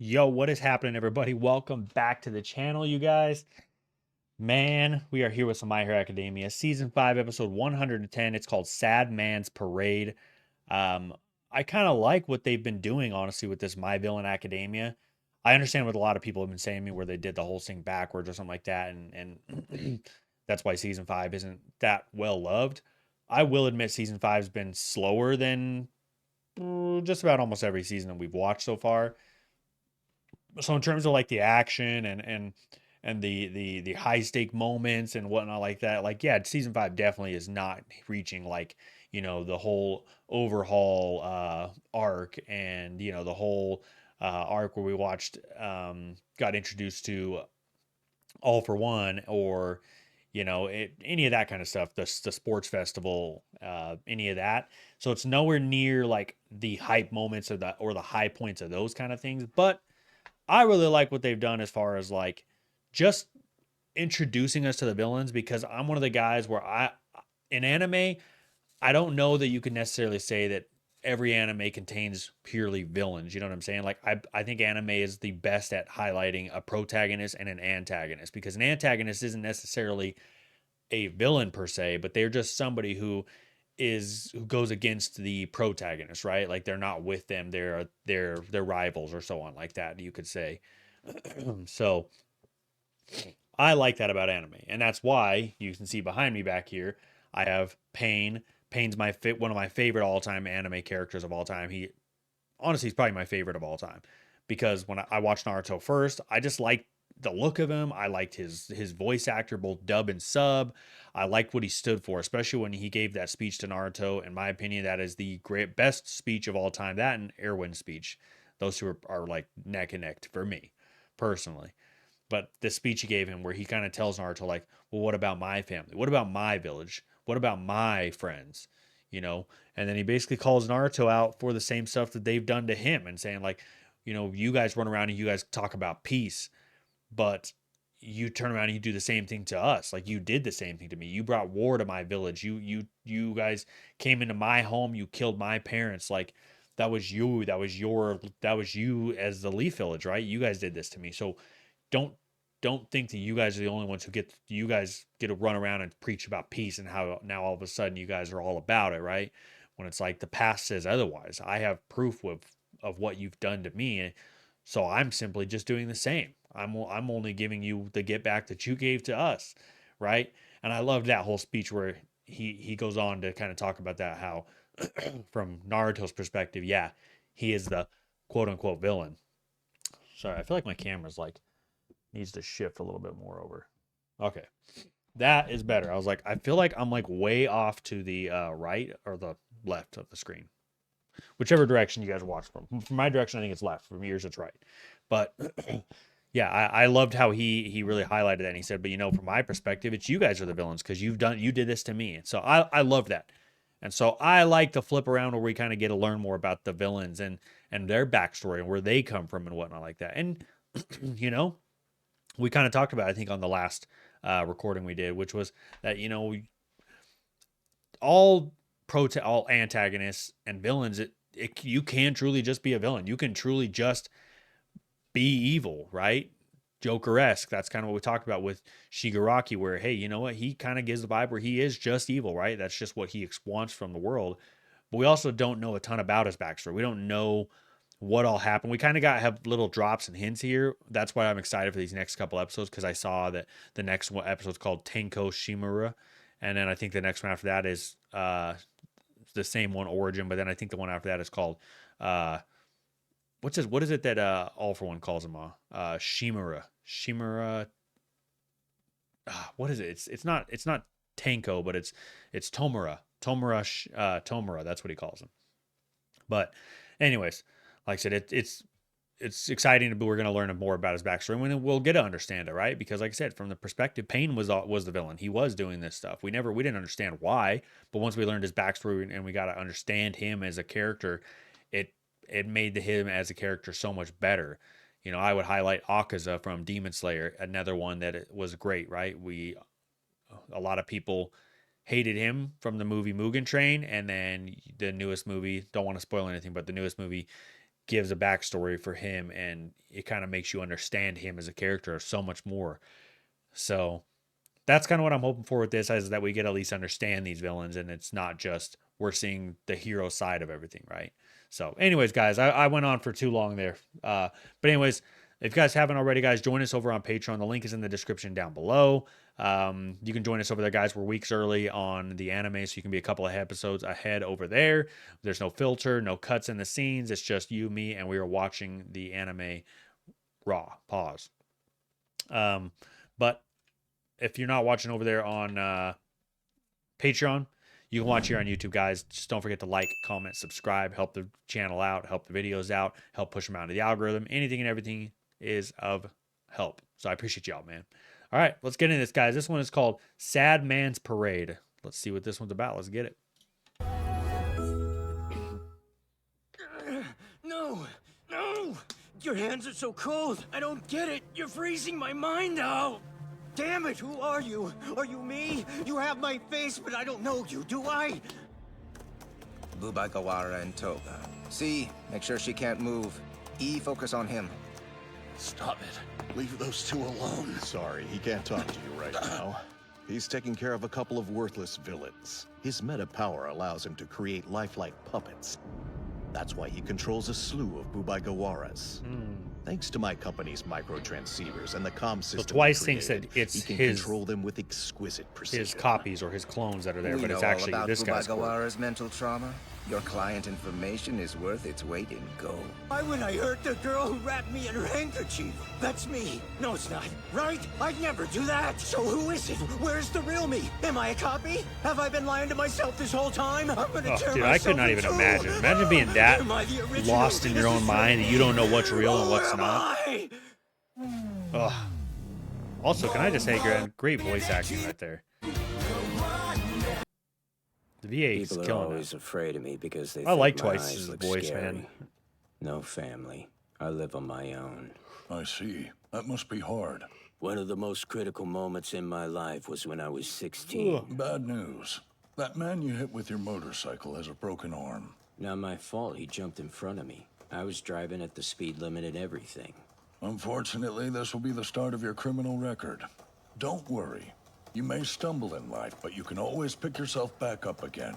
Yo, what is happening, everybody? Welcome back to the channel, you guys. Man, we are here with some My Hero Academia, season 5, episode 110. It's called Sad Man's Parade. Um, I kind of like what they've been doing, honestly, with this My Villain Academia. I understand what a lot of people have been saying to me, where they did the whole thing backwards or something like that, and that's why season 5 isn't that well loved. I will admit season 5's been slower than just about almost every season that we've watched so far. So in terms of like the action and the high stake moments and whatnot like that, like yeah, season 5 definitely is not reaching like the whole overhaul arc, and the whole arc where we watched got introduced to All for One, or any of that kind of stuff, the sports festival, any of that. So it's nowhere near like the hype moments or the high points of those kind of things, but I really like what they've done as far as like just introducing us to the villains, because I'm one of the guys where in anime, I don't know that you can necessarily say that every anime contains purely villains. You know what I'm saying? Like I think anime is the best at highlighting a protagonist and an antagonist, because an antagonist isn't necessarily a villain per se, but they're just somebody who goes against the protagonist, right? Like they're not with them, they're rivals or so on, like that, you could say. So I like that about anime, and that's why you can see behind me back here, I have Pain. Pain's one of my favorite all time anime characters of all time. He honestly is probably my favorite of all time, because when I watched Naruto first, I just liked the look of him. I liked his voice actor, both dub and sub. I liked what he stood for, especially when he gave that speech to Naruto. In my opinion, that is the great best speech of all time. That and Erwin's speech, those two are like neck and neck for me personally. But the speech he gave him, where he kind of tells Naruto, like, well, what about my family? What about my village? What about my friends? And then he basically calls Naruto out for the same stuff that they've done to him, and saying, like, you guys run around and you guys talk about peace, but you turn around and you do the same thing to us. Like, you did the same thing to me. You brought war to my village. You guys came into my home. You killed my parents. Like, that was you. That was you as the Leaf Village, right? You guys did this to me. So don't don't think that you guys are the only ones you guys get to run around and preach about peace, and how now all of a sudden you guys are all about it, right? When it's like the past says otherwise. I have proof of what you've done to me, so I'm simply just doing the same. I'm only giving you the get back that you gave to us, right? And I loved that whole speech where he goes on to kind of talk about that, how from Naruto's perspective, yeah, he is the quote unquote villain. Sorry, I feel like my camera's like needs to shift a little bit more over. Okay. That is better. I was like, I feel like I'm like way off to the right or the left of the screen. Whichever direction you guys watch from. From my direction, I think it's left. From yours, it's right. But yeah, I loved how he really highlighted that. And he said, but from my perspective, it's you guys are the villains, because you did this to me. And so I love that. And so I like the flip around where we kind of get to learn more about the villains and their backstory and where they come from and whatnot like that. And you know, we kind of talked about, I think, on the last recording we did, which was that all all antagonists and villains, you can truly just be a villain. You can truly just be evil, right? Joker-esque. That's kind of what we talked about with Shigaraki, where hey, you know what? He kind of gives the vibe where he is just evil, right? That's just what he wants from the world. But we also don't know a ton about his backstory. We don't know what all happened. We kind of have little drops and hints here. That's why I'm excited for these next couple episodes, because I saw that the next one episode is called Tenko Shimura, and then I think the next one after that is the same one, Origin, but then I think the one after that is called uh what is it that All for One calls him Shimura. What is it? It's not Tenko, but it's Tomura. That's what he calls him. But anyways, like I said, it's exciting. But we're going to learn more about his backstory, and we'll get to understand it, right? Because like I said, from the perspective, Pain was the villain. He was doing this stuff. We didn't understand why, but once we learned his backstory and we got to understand him as a character, it it made him as a character so much better. I would highlight Akaza from Demon Slayer, another one that it was great, right? A lot of people hated him from the movie Mugen Train, and then the newest movie, don't want to spoil anything, but the newest movie gives a backstory for him, and it kind of makes you understand him as a character so much more. So that's kind of what I'm hoping for with this, is that we get at least understand these villains, and it's not just we're seeing the hero side of everything, right? So, anyways, guys, I went on for too long there. But anyways, if you guys haven't already, guys, join us over on Patreon. The link is in the description down below. You can join us over there, guys. We're weeks early on the anime, so you can be a couple of episodes ahead over there. There's no filter, no cuts in the scenes. It's just you, me, and we are watching the anime raw. Pause. But if you're not watching over there on Patreon, you can watch here on YouTube, guys. Just don't forget to like, comment, subscribe, help the channel out, help the videos out, help push them out into the algorithm. Anything and everything is of help. So I appreciate y'all, man. All right, let's get into this, guys. This one is called Sad Man's Parade. Let's see what this one's about. Let's get it. No, no! Your hands are so cold. I don't get it. You're freezing my mind out. Damn it, who are you? Are you me? You have my face, but I don't know you, do I? Bubagawara and Toga. C, make sure she can't move. E, focus on him. Stop it. Leave those two alone. Sorry, he can't talk to you right now. He's taking care of a couple of worthless villains. His meta power allows him to create lifelike puppets. That's why he controls a slew of Bubagawaras. Thanks to my company's microtransceivers and the comm system, Twice thinks that it's he can his control them with exquisite precision. his copies or his clones that are there, We but know it's all actually about this guy's quirk. Bubagawara's mental trauma. Your client information is worth its weight in gold. Why would I hurt the girl who wrapped me in her handkerchief? That's me. No, it's not. Right? I'd never do that. So who is it? Where's the real me? Am I a copy? Have I been lying to myself this whole time? I'm gonna tear Dude, I could myself not in even two. imagine. Imagine being that Am I the original? lost in your This own is mind that for you don't know me. what's real and Who what's am not. I? Ugh. Also, can I just say, great voice acting right there. The VA is People are killing always it. afraid of me because they I like think my Twice's eyes look voice, scary. man. No family. I live on my own. I see. That must be hard. One of the most critical moments in my life was when I was 16. Bad news. That man you hit with your motorcycle has a broken arm. Not my fault. He jumped in front of me. I was driving at the speed limit and everything. Unfortunately, this will be the start of your criminal record. Don't worry. You may stumble in life, but you can always pick yourself back up again.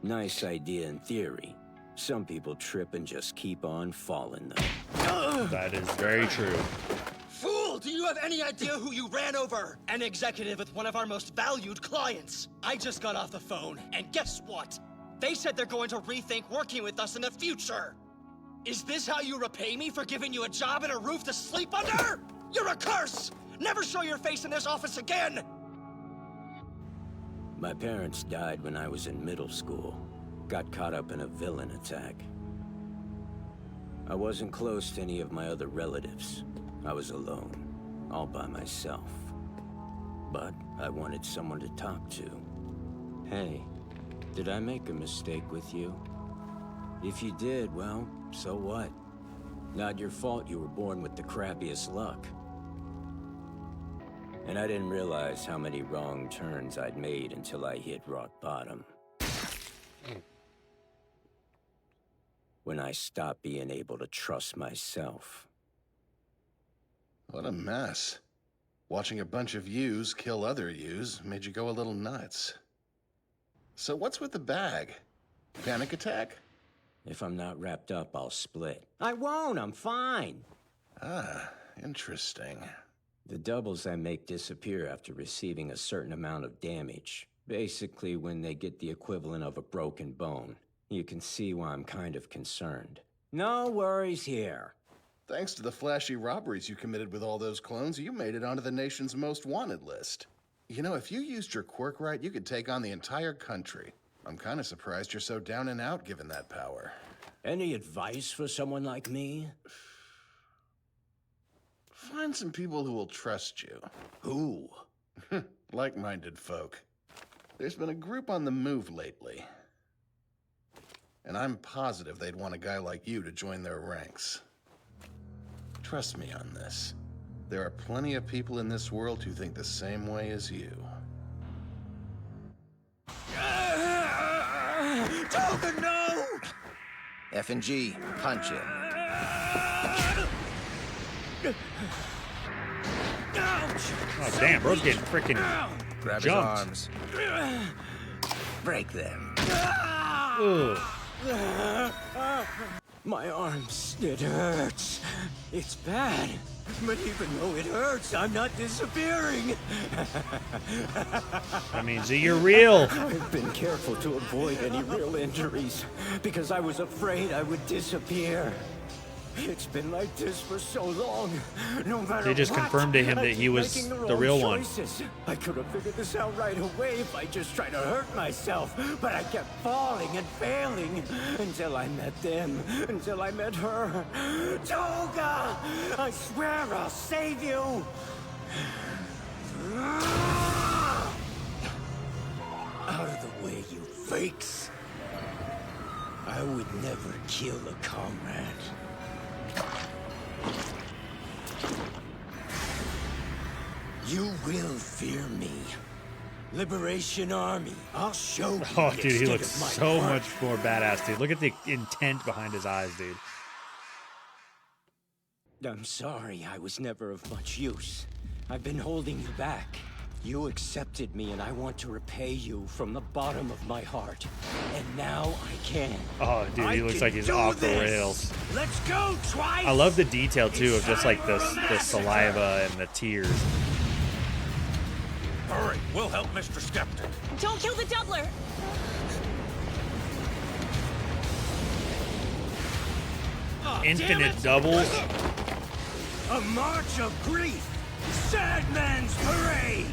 Nice idea in theory. Some people trip and just keep on falling, though. That is very true. Fool! Do you have any idea who you ran over? An executive with one of our most valued clients. I just got off the phone, and guess what? They said they're going to rethink working with us in the future. Is this how you repay me for giving you a job and a roof to sleep under? You're a curse! Never show your face in this office again! My parents died when I was in middle school. Got caught up in a villain attack. I wasn't close to any of my other relatives. I was alone, all by myself. But I wanted someone to talk to. Hey, did I make a mistake with you? If you did, well, so what? Not your fault you were born with the crappiest luck. And I didn't realize how many wrong turns I'd made until I hit rock bottom. When I stopped being able to trust myself. What a mess. Watching a bunch of yous kill other yous made you go a little nuts. So what's with the bag? Panic attack? If I'm not wrapped up, I'll split. I won't, I'm fine. Ah, interesting. The doubles I make disappear after receiving a certain amount of damage. Basically, when they get the equivalent of a broken bone. You can see why I'm kind of concerned. No worries here. Thanks to the flashy robberies you committed with all those clones, you made it onto the nation's most wanted list. You know, if you used your quirk right, you could take on the entire country. I'm kind of surprised you're so down and out given that power. Any advice for someone like me? Find some people who will trust you. Who? Like-minded folk. There's been a group on the move lately. And I'm positive they'd want a guy like you to join their ranks. Trust me on this. There are plenty of people in this world who think the same way as you. Toga, no! F and G, punch it. Oh, damn, bro's getting freaking Grab his jumped. arms. Break them. Ugh. My arms, it hurts. It's bad. But even though it hurts, I'm not disappearing. That means that you're real. I've been careful to avoid any real injuries because I was afraid I would disappear. It's been like this for so long. No matter They just what, confirmed to him I that keep he was making the wrong real one. choices. I could have figured this out right away if I just tried to hurt myself, but I kept falling and failing until I met them, until I met her. Toga! I swear I'll save you! Out of the way, you fakes! I would never kill a comrade. You will fear me. Liberation Army. I'll show you. Oh, the dude, he extent looks of my so heart. much more badass, dude. Look at the intent behind his eyes, dude. I'm sorry I was never of much use. I've been holding you back. You accepted me and I want to repay you from the bottom of my heart. And now I can. Oh, dude, he looks like he's off the rails. Let's go, Twice! I love the detail, too, of just like the saliva and the tears. Hurry, we'll help Mr. Skeptic. Don't kill the doubler! Infinite doubles. A march of grief! Sad Man's Parade!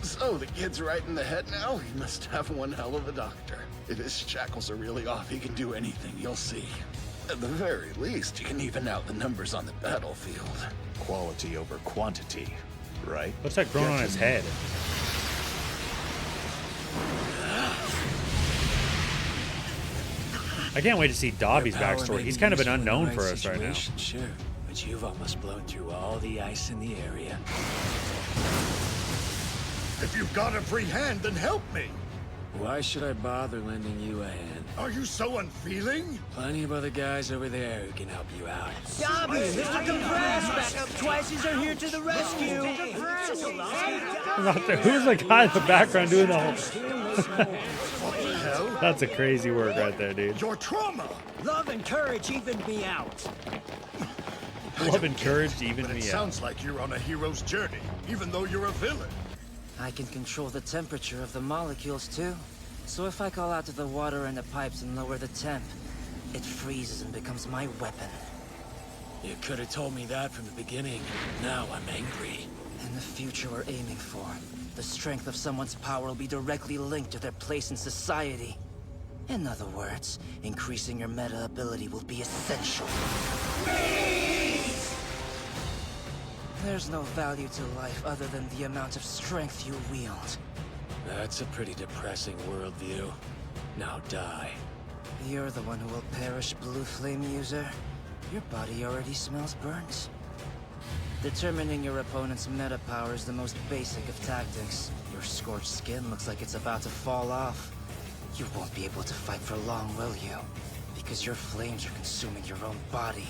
So the kid's right in the head now? He must have one hell of a doctor. If his shackles are really off, he can do anything, you'll see. At the very least, he can even out the numbers on the battlefield. Quality over quantity, right? What's that growing on his head? I can't wait to see Dobby's backstory. He's kind of an unknown for us right now. Sure, but you've almost blown through all the ice in the area. If you've got a free hand, then help me. Why should I bother lending you a hand? Are you so unfeeling? Plenty of other guys over there who can help you out. Dobby, Mr. Compress, backup Twices are here to the rescue. Who's the guy in the background doing the whole... That's a crazy word right there, dude. Your trauma. Love and courage evened me out. Love and courage even But it me out. sounds like you're on a hero's journey, even though you're a villain. I can control the temperature of the molecules too. So if I call out to the water in the pipes and lower the temp, it freezes and becomes my weapon. You could have told me that from the beginning. Now I'm angry. In the future we're aiming for, the strength of someone's power will be directly linked to their place in society. In other words, increasing your meta ability will be essential. There's no value to life other than the amount of strength you wield. That's a pretty depressing worldview. Now die. You're the one who will perish, Blue Flame user. Your body already smells burnt. Determining your opponent's meta power is the most basic of tactics. Your scorched skin looks like it's about to fall off. You won't be able to fight for long, will you? Because your flames are consuming your own body.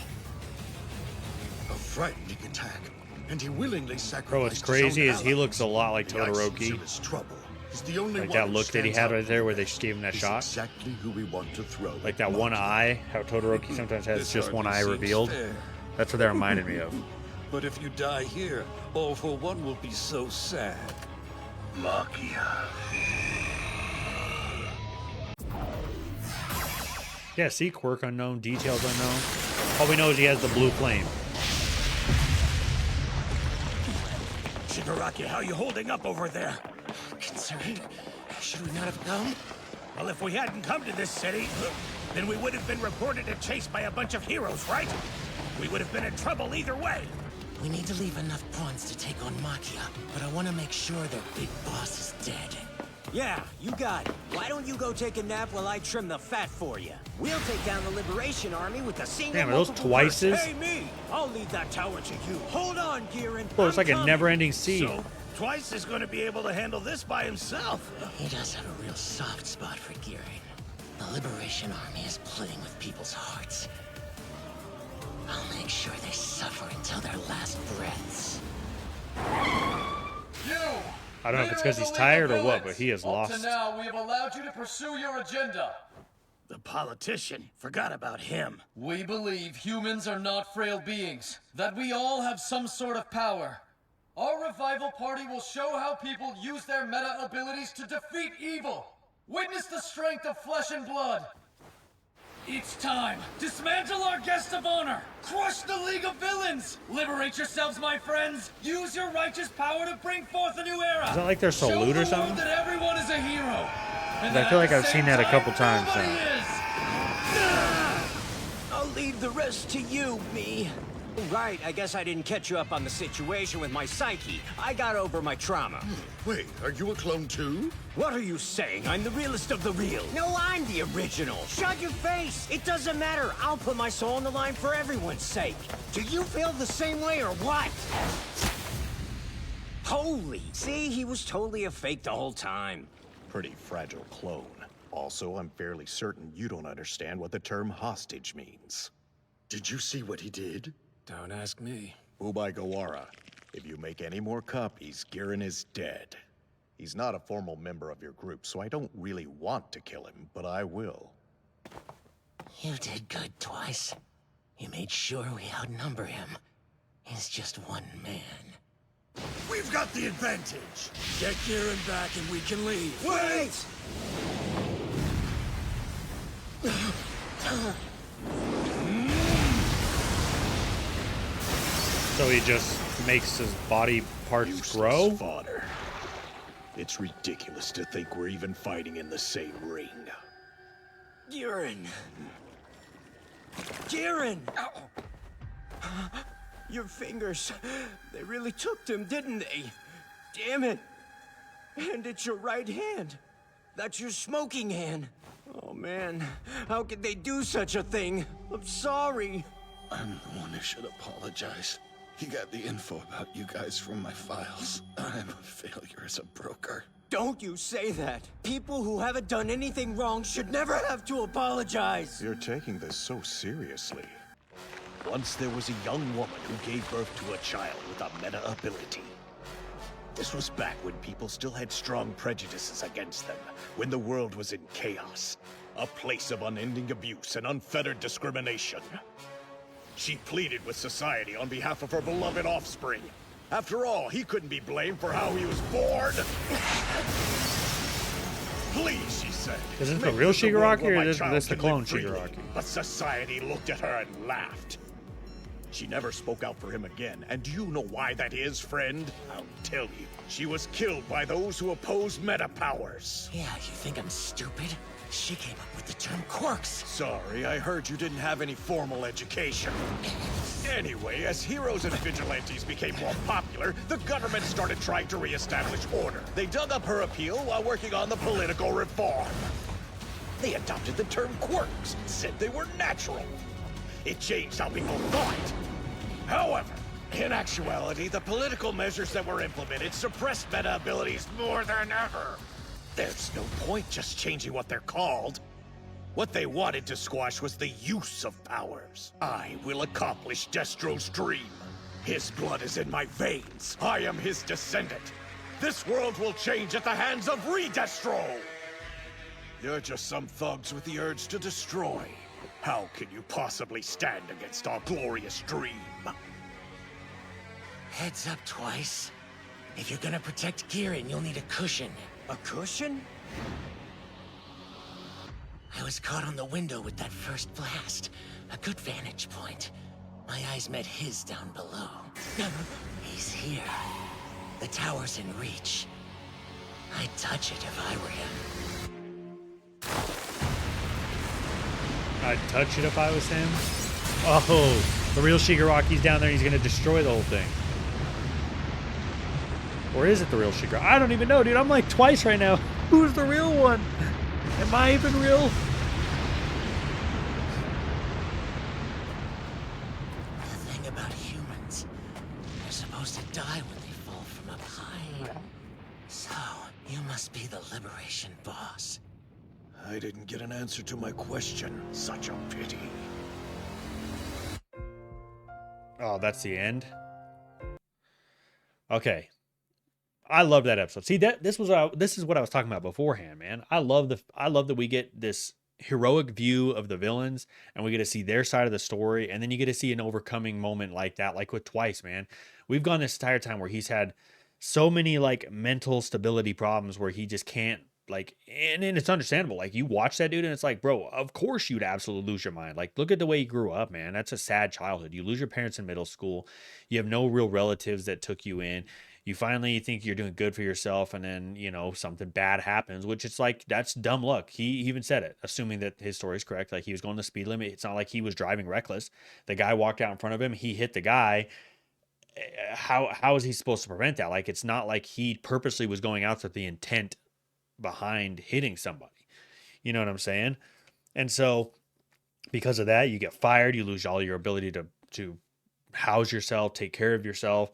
A frightening attack, and he willingly sacrificed. Bro, what's crazy is he looks a lot like The ice is in Todoroki. his trouble. He's the only Like one that who look that he stands had out right there where for they us. just gave him that He's shot. Exactly who we want to throw. Like that one eye, how Todoroki sometimes has This just one hardly eye seems revealed. fair. That's what that reminded me of. But if you die here, All for One will be so sad. Magia. Yeah, see, quirk unknown, details unknown. All we know is he has the blue flame. Shigaraki, how you holding up over there? Concerned? Should we not have come? Well, if we hadn't come to this city, then we would have been reported and chased by a bunch of heroes, right? We would have been in trouble either way. We need to leave enough pawns to take on Makia, but I want to make sure their big boss is dead. Yeah, you got it. Why don't you go take a nap while I trim the fat for you? We'll take down the Liberation Army with a single Damn, are those multiple Twices? burst. Hey, me! I'll lead that tower to you. Hold on, Giran. Bro, it's I'm like a coming. never-ending sea. So, Twice is going to be able to handle this by himself. He does have a real soft spot for Gearing. The Liberation Army is playing with people's hearts. I'll make sure they suffer until their last breaths. You! I don't know if it's because he's tired or what, but he has Up lost. to now, we have allowed you to pursue your agenda. The politician. Forgot about him. We believe humans are not frail beings, that we all have some sort of power. Our revival party will show how people use their meta abilities to defeat evil. Witness the strength of flesh and blood. It's time. Dismantle our guest of honor. Crush the League of Villains. Liberate yourselves, my friends. Use your righteous power to bring forth a new era. Is that like their salute or Show the world something? that everyone is a hero. And I that feel at like the I've seen same that a time, couple times nobody now. is. I'll leave the rest to you, me. Right, I guess I didn't catch you up on the situation with my psyche. I got over my trauma. Wait, are you a clone too? What are you saying? I'm the realest of the real. No, I'm the original. Shut your face. It doesn't matter. I'll put my soul on the line for everyone's sake. Do you feel the same way or what? Holy. See, he was totally a fake the whole time. Pretty fragile clone. Also, I'm fairly certain you don't understand what the term hostage means. Did you see what he did? Don't ask me. Ubai Gawara, if you make any more copies, Giran is dead. He's not a formal member of your group, so I don't really want to kill him, but I will. You did good, Twice. You made sure we outnumber him. He's just one man. We've got the advantage. Get Giran back and we can leave. Wait! So he just makes his body parts Useless grow? Fodder. It's ridiculous to think we're even fighting in the same ring. Giran. Giran! Your fingers, they really took him, didn't they? Damn it. And it's your right hand. That's your smoking hand. Oh man, how could they do such a thing? I'm sorry. I'm the one who should apologize. He got the info about you guys from my files. I'm a failure as a broker. Don't you say that. People who haven't done anything wrong should never have to apologize. You're taking this so seriously. Once there was a young woman who gave birth to a child with a meta ability. This was back when people still had strong prejudices against them, when the world was in chaos. A place of unending abuse and unfettered discrimination. She pleaded with society on behalf of her beloved offspring. After all, he couldn't be blamed for how he was born. Please, she said. Is this the make real this a world Shigaraki where or my is child this the can clone live freely. Shigaraki? But society looked at her and laughed. She never spoke out for him again, and do you know why that is, friend? I'll tell you. She was killed by those who oppose meta powers. Yeah, you think I'm stupid? She came up with the term quirks. Sorry, I heard you didn't have any formal education. Anyway, as heroes and vigilantes became more popular, the government started trying to reestablish order. They dug up her appeal while working on the political reform. They adopted the term quirks and said they were natural. It changed how people thought. However, in actuality, the political measures that were implemented suppressed meta abilities more than ever. There's no point just changing what they're called. What they wanted to squash was the use of powers. I will accomplish Destro's dream. His blood is in my veins. I am his descendant. This world will change at the hands of Redestro. You're just some thugs with the urge to destroy. How can you possibly stand against our glorious dream? Heads up, Twice. If you're gonna protect Giran, you'll need a cushion. A cushion? I was caught on the window with that first blast. A good vantage point. My eyes met his down below. He's here. The tower's in reach. I'd touch it if I were him. I'd touch it if I was him. Oh, the real Shigaraki's down there. He's going to destroy the whole thing. Or is it the real Shigaraki? I don't even know, dude. I'm like Twice right now. Who's the real one? Am I even real? The thing about humans, they're supposed to die when they fall from up high. So, you must be the Liberation boss. I didn't get an answer to my question. Such a pity. Oh, that's the end. Okay. I love that episode. See, this is what I was talking about beforehand, man. I love that we get this heroic view of the villains and we get to see their side of the story, and then you get to see an overcoming moment like that, like with Twice, man. We've gone this entire time where he's had so many like mental stability problems where he just can't, like, and it's understandable. Like, you watch that dude and it's like, bro, of course you'd absolutely lose your mind. Like, look at the way he grew up, man. That's a sad childhood. You lose your parents in middle school. You have no real relatives that took you in. You finally think you're doing good for yourself, and then, you know, something bad happens, which it's like, that's dumb luck. He even said it, assuming that his story is correct. Like, he was going the speed limit. It's not like he was driving reckless. The guy walked out in front of him. He hit the guy. How is he supposed to prevent that? Like, it's not like he purposely was going out with the intent behind hitting somebody. You know what I'm saying? And so because of that, you get fired. You lose all your ability to house yourself, take care of yourself.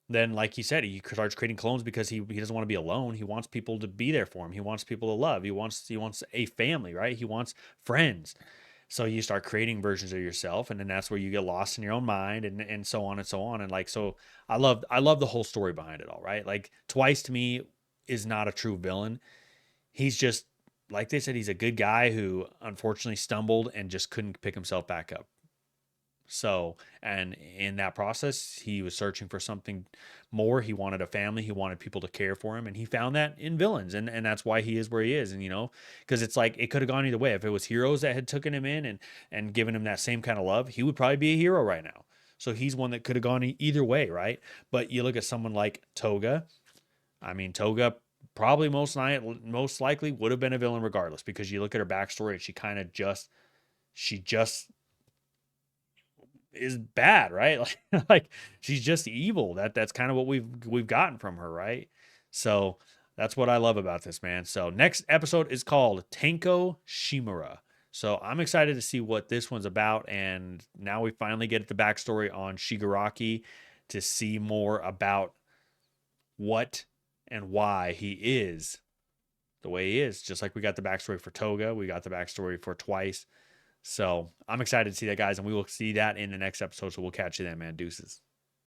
Then, like he said, he starts creating clones because he doesn't want to be alone. He wants people to be there for him. He wants people to love. He wants a family, right? He wants friends. So you start creating versions of yourself, and then that's where you get lost in your own mind, and so on and so on. And like, so I love the whole story behind it all, right? Like, Twice to me is not a true villain. He's just, like they said, he's a good guy who unfortunately stumbled and just couldn't pick himself back up. So, and in that process, he was searching for something more. He wanted a family. He wanted people to care for him. And he found that in villains. And that's why he is where he is. And, you know, because it's like, it could have gone either way. If it was heroes that had taken him in and given him that same kind of love, he would probably be a hero right now. So he's one that could have gone either way, right? But you look at someone like Toga. I mean, Toga probably most likely would have been a villain regardless, because you look at her backstory and she just is bad, right? Like she's just evil. That's kind of what we've gotten from her, right? So that's what I love about this, man. So next episode is called Tenko Shimura. So I'm excited to see what this one's about. And now we finally get the backstory on Shigaraki to see more about what and why he is the way he is. Just like we got the backstory for Toga, we got the backstory for Twice. So I'm excited to see that, guys, and we will see that in the next episode. So we'll catch you then, man. Deuces.